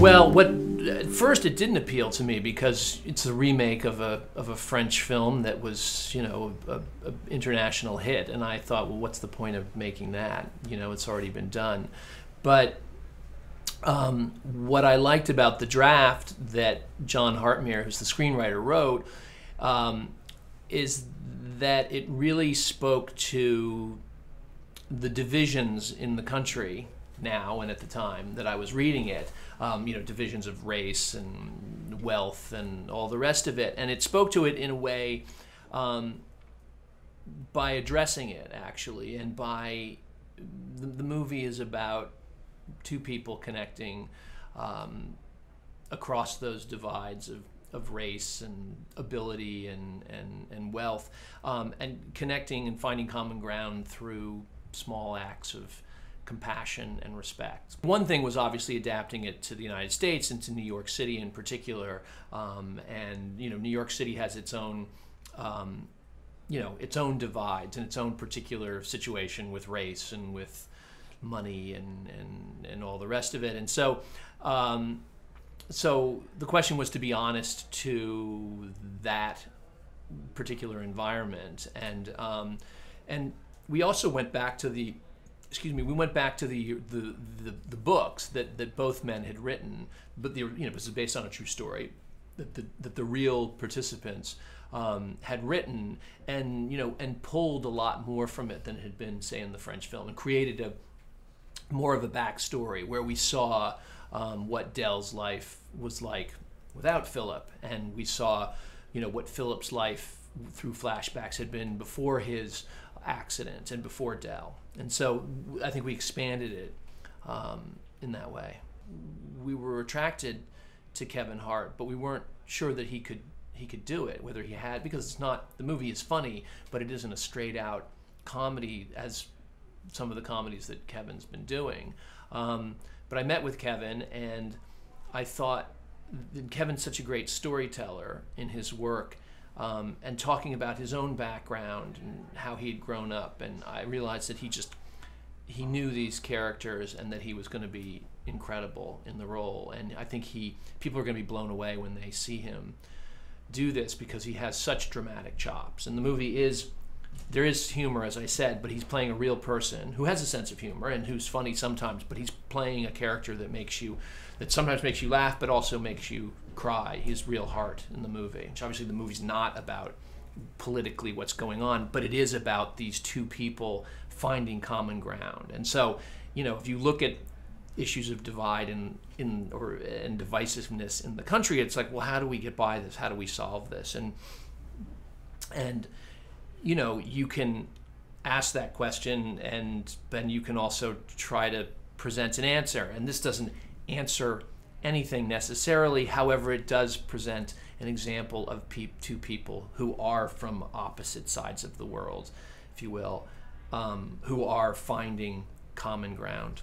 Well, at first it didn't appeal to me because it's a remake of a French film that was, a international hit, and I thought, well, what's the point of making that? It's already been done. But what I liked about the draft that John Hartmere, who's the screenwriter, wrote, is that it really spoke to the divisions in the country now and at the time that I was reading it, divisions of race and wealth and all the rest of it. And it spoke to it in a way by addressing it, actually, and by the movie is about two people connecting across those divides of race and ability and wealth, and connecting and finding common ground through small acts of compassion and respect. One thing was obviously adapting it to the United States and to New York City in particular, and New York City has its own its own divides and its own particular situation with race and with money and all the rest of it. And so so the question was to be honest to that particular environment, and we also went back to the books that both men had written, but this is based on a true story that the real participants had written, and pulled a lot more from it than had been, say, in the French film, and created more of a backstory where we saw what Del's life was like without Philip, and we saw what Philip's life through flashbacks had been before his accident and before Del. And so I think we expanded it in that way. We were attracted to Kevin Hart, but we weren't sure that he could do it, whether he had, because it's not, the movie is funny, but it isn't a straight out comedy as some of the comedies that Kevin's been doing. But I met with Kevin, and I thought that Kevin's such a great storyteller in his work, and talking about his own background and how he'd grown up, and I realized that he knew these characters and that he was going to be incredible in the role. And I think people are going to be blown away when they see him do this, because he has such dramatic chops. And the movie there is humor, as I said, but he's playing a real person who has a sense of humor and who's funny sometimes, but he's playing a character that sometimes makes you laugh, but also makes you cry. His real heart in the movie. Which obviously the movie's not about politically what's going on, but it is about these two people finding common ground. And so, if you look at issues of divide and divisiveness in the country, it's like, well, how do we get by this? How do we solve this? And you can ask that question, and then you can also try to present an answer. And this doesn't answer anything necessarily. However, it does present an example of two people who are from opposite sides of the world, if you will, who are finding common ground.